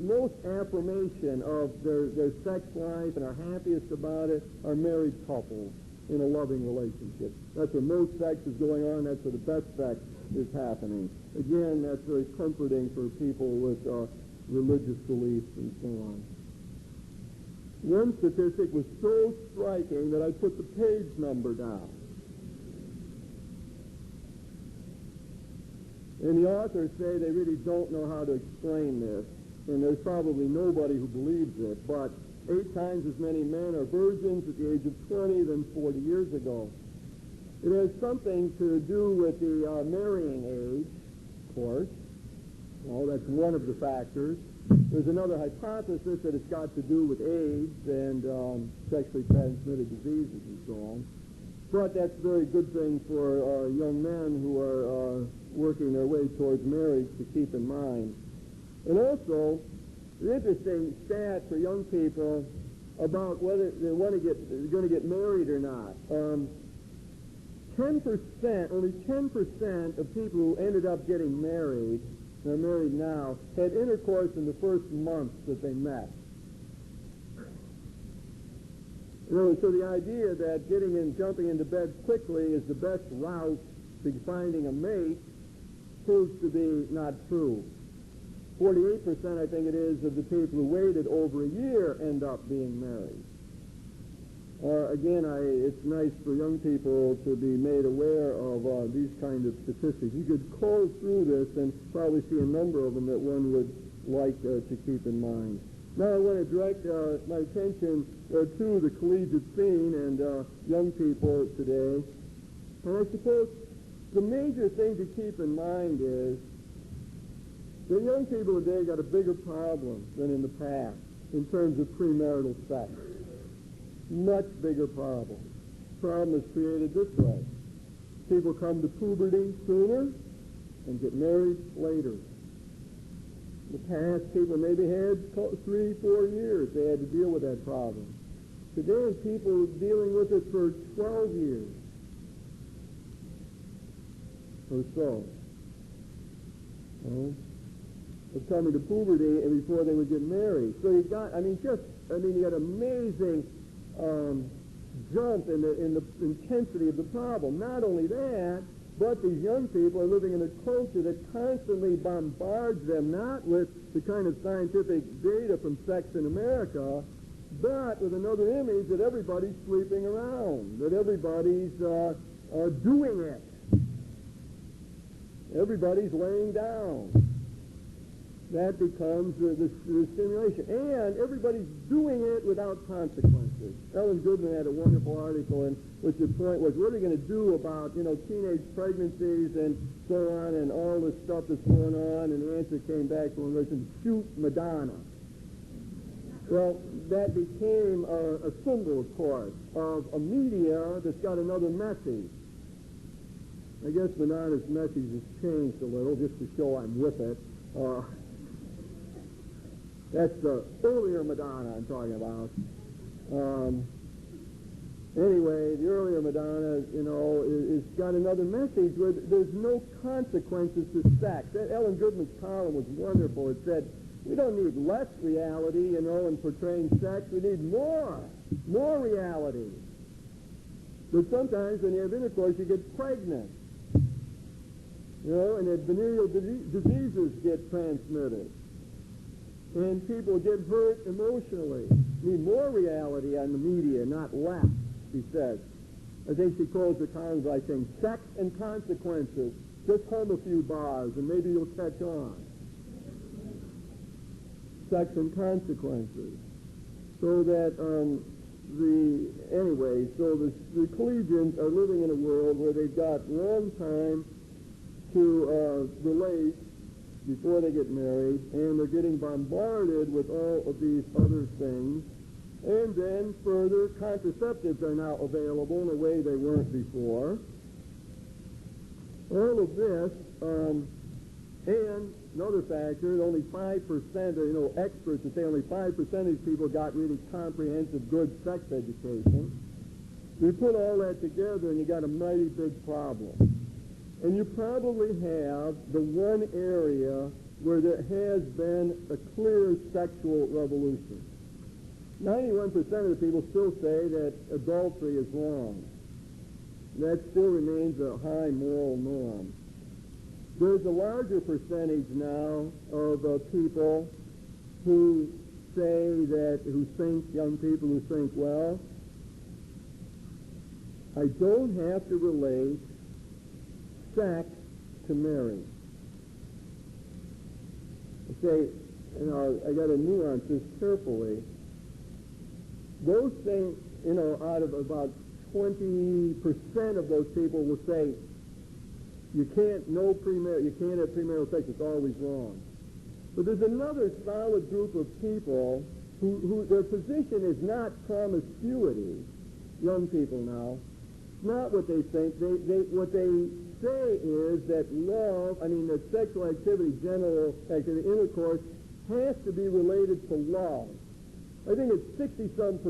most affirmation of their sex life and are happiest about it are married couples in a loving relationship. That's where most sex is going on. That's where the best sex is happening. Again, that's very comforting for people with religious beliefs and so on. One statistic was so striking that I put the page number down. And the authors say they really don't know how to explain this, and there's probably nobody who believes it, but 8 times as many men are virgins at the age of 20 than 40 years ago. It has something to do with the marrying age, of course. Well, that's one of the factors. There's another hypothesis that it's got to do with AIDS and sexually transmitted diseases and so on. But that's a very good thing for young men who are working their way towards marriage to keep in mind. And also, an interesting stat for young people about whether they want to going to get married or not. 10%, only 10% of people who ended up getting married, they're married now, had intercourse in the first month that they met. So the idea that jumping into bed quickly is the best route to finding a mate proves to be not true. 48%, I think it is, of the people who waited over a year end up being married. Again, it's nice for young people to be made aware of these kind of statistics. You could call through this and probably see a number of them that one would like to keep in mind. Now I want to direct my attention to the collegiate scene and young people today. And I suppose the major thing to keep in mind is that young people today got a bigger problem than in the past in terms of premarital sex. Much bigger problem. The problem is created this way. People come to puberty sooner and get married later. In the past, people maybe had 3-4 years they had to deal with that problem. Today, people are dealing with it for 12 years or so. Of coming to puberty and before they would get married. So you got amazing jump in the intensity of the problem. Not only that, but these young people are living in a culture that constantly bombards them not with the kind of scientific data from Sex in America, but with another image that everybody's sleeping around, that everybody's doing it. Everybody's laying down. That becomes the stimulation. And everybody's doing it without consequences. Ellen Goodman had a wonderful article in which the point was, what are we going to do about, teenage pregnancies and so on and all this stuff that's going on? And the answer came back from a person, shoot Madonna. Well, that became a symbol, of course, of a media that's got another message. I guess Madonna's message has changed a little just to show I'm with it. That's the earlier Madonna I'm talking about. Anyway, the earlier Madonna, is got another message where there's no consequences to sex. That Ellen Goodman's column was wonderful. It said, we don't need less reality, in portraying sex. We need more reality. But sometimes when you have intercourse, you get pregnant. And that venereal diseases get transmitted. And people get hurt emotionally. We need more reality on the media, not less, she says. I think she closed the column by saying, sex and consequences. Just hum a few bars and maybe you'll catch on. Sex and consequences. So that so the collegians are living in a world where they've got long time to relate before they get married, and they're getting bombarded with all of these other things. And then further, contraceptives are now available in a way they weren't before. All of this, and another factor, only 5%, or experts would say only 5% of these people got really comprehensive, good sex education. You put all that together and you got a mighty big problem. And you probably have the one area where there has been a clear sexual revolution. 91% of the people still say that adultery is wrong. That still remains a high moral norm. There's a larger percentage now of people who say that, young people who think, well, I don't have to relate sex to marriage. I say, I got to nuance this carefully. Those things, out of about 20% of those people will say, you can't have premarital sex, it's always wrong. But there's another solid group of people who their position is not promiscuity, young people now. It's not what they think. What they say is that that sexual activity, genital activity, intercourse, has to be related to love. I think it's 60-some%,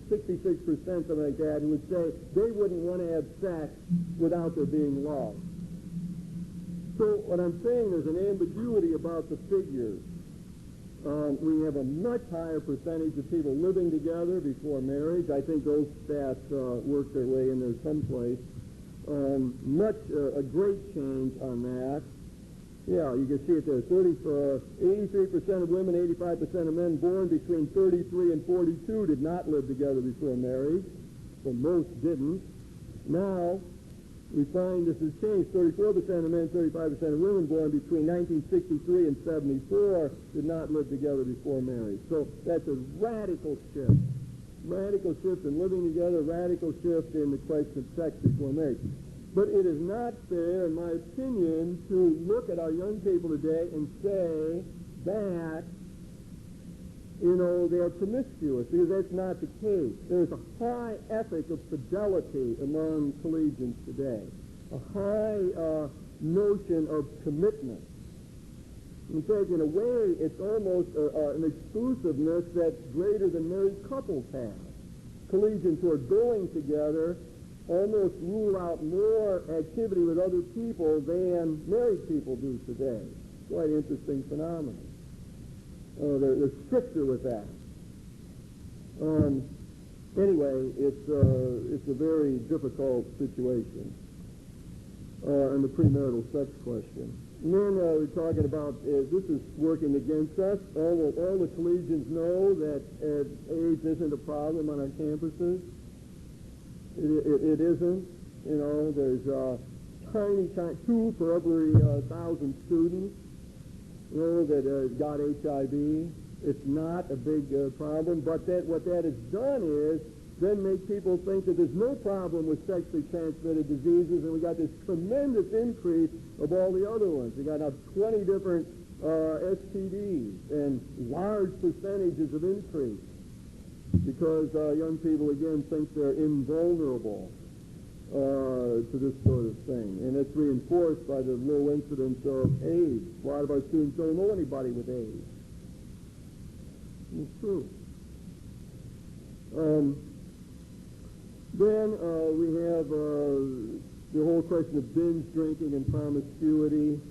66%, something like that, who would say they wouldn't want to have sex without there being love. So what I'm saying, there's an ambiguity about the figures. We have a much higher percentage of people living together before marriage. I think those stats work their way in there someplace. A great change on that. Yeah, you can see it there. 83% of women, 85% of men born between 33 and 42 did not live together before marriage. So most didn't. Now, we find this has changed. 34% of men, 35% of women born between 1963 and 74 did not live together before marriage. So that's a radical shift. Radical shift in living together, radical shift in the question of sex before marriage. But it is not fair, in my opinion, to look at our young people today and say that, they are promiscuous, because that's not the case. There's a high ethic of fidelity among collegians today, a high notion of commitment. In fact, in a way, it's almost an exclusiveness that's greater than married couples have. Collegians who are going together almost rule out more activity with other people than married people do today. Quite an interesting phenomenon. They're stricter with that. Anyway, it's a very difficult situation in the premarital sex question. And then we're talking about this is working against us. All the collegians know that AIDS isn't a problem on our campuses. It isn't. There's tiny 2 for every 1,000 students. That got HIV. It's not a big problem, but what that has done is then make people think that there's no problem with sexually transmitted diseases, and we got this tremendous increase of all the other ones. We got now 20 different STDs and large percentages of increase because young people, again, think they're invulnerable to this sort of thing. And it's reinforced by the low incidence of AIDS. A lot of our students don't know anybody with AIDS. It's true. Then we have the whole question of binge drinking and promiscuity.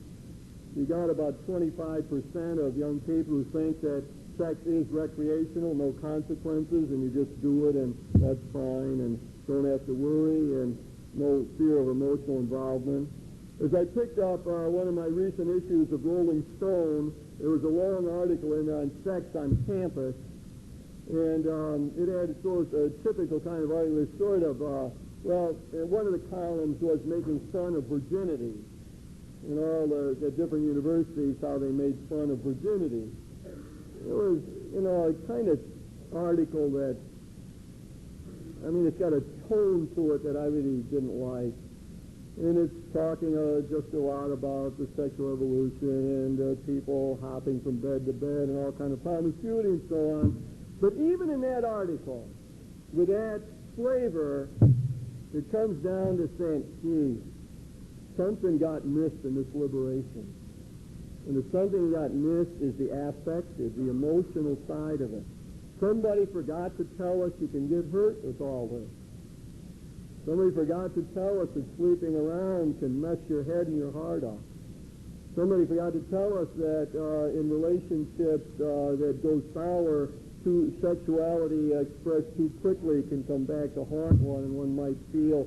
You got about 25% of young people who think that sex is recreational, no consequences, and you just do it and that's fine and don't have to worry and no fear of emotional involvement. As I picked up one of my recent issues of Rolling Stone, there was a long article in on sex on campus, and it had sort of a typical kind of article. It sort of, one of the columns was making fun of virginity. In all the different universities, how they made fun of virginity. It was, a kind of article that I mean, it's got a tone to it that I really didn't like. And it's talking just a lot about the sexual evolution and people hopping from bed to bed and all kind of promiscuity and so on. But even in that article, with that flavor, it comes down to saying, gee, something got missed in this liberation. And the something that got missed is the affective, the emotional side of it. Somebody forgot to tell us you can get hurt with all this. Somebody forgot to tell us that sleeping around can mess your head and your heart off. Somebody forgot to tell us that in relationships that go sour, sexuality expressed too quickly can come back to haunt one, and one might feel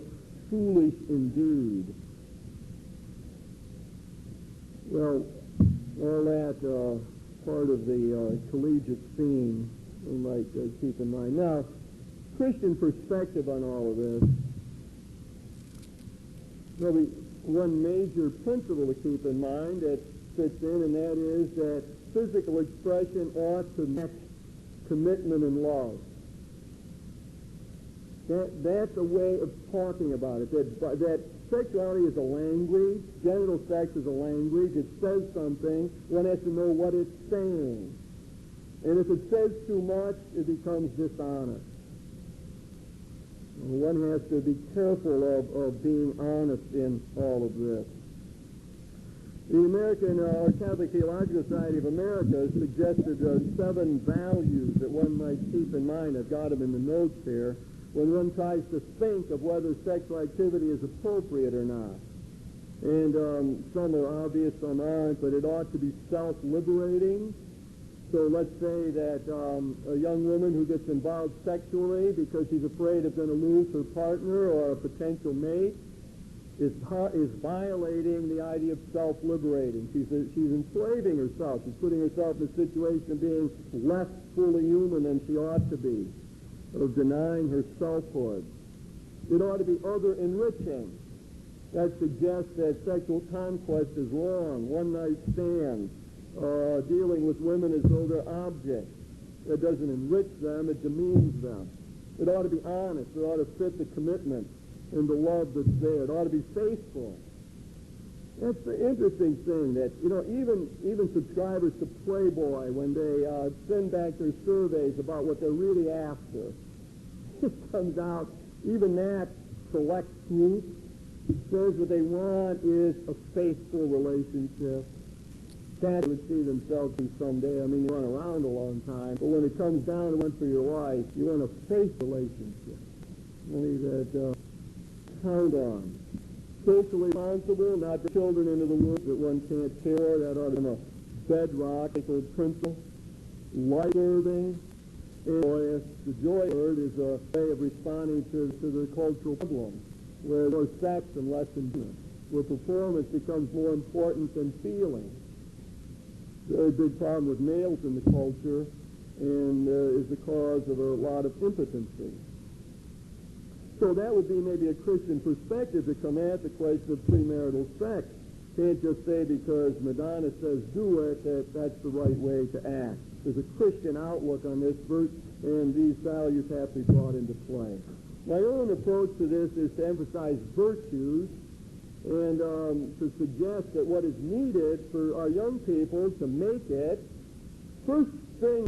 foolish indeed. Well, all that part of the collegiate theme we might keep in mind. Now, Christian perspective on all of this. Well, one major principle to keep in mind that fits in, and that is that physical expression ought to match commitment and love. That's a way of talking about it. That sexuality is a language, genital sex is a language, it says something, one has to know what it's saying. And if it says too much, it becomes dishonest. One has to be careful of being honest in all of this. The American Catholic Theological Society of America has suggested 7 values that one might keep in mind. I've got them in the notes here. When one tries to think of whether sexual activity is appropriate or not. And some are obvious, some aren't, but it ought to be self-liberating. So let's say that a young woman who gets involved sexually because she's afraid of going to lose her partner or a potential mate is violating the idea of self-liberating. She's enslaving herself. She's putting herself in a situation of being less fully human than she ought to be, of denying her selfhood. It ought to be other enriching. That suggests that sexual conquest is wrong, one-night stands, dealing with women as though they're objects. It doesn't enrich them, it demeans them. It ought to be honest. It ought to fit the commitment and the love that's there. It ought to be faithful. That's the interesting thing that, even subscribers to Playboy, when they send back their surveys about what they're really after, it comes out, even that select group says what they want is a faithful relationship. That would see themselves in someday. I mean, you run around a long time, but when it comes down to one for your life, you want a faithful relationship. Only that count on. Socially responsible, not bring children into the world that one can't care for. That ought to be a bedrock principle. Life-serving, and joyous. The joy word is a way of responding to the cultural problem, where there's more sex and less enjoyment, where performance becomes more important than feeling. Very big problem with males in the culture, and is the cause of a lot of impotency. So that would be maybe a Christian perspective to come at the question of premarital sex. Can't just say because Madonna says do it that that's the right way to act. There's a Christian outlook on this verse, and these values have to be brought into play. My own approach to this is to emphasize virtues and to suggest that what is needed for our young people to make it, first thing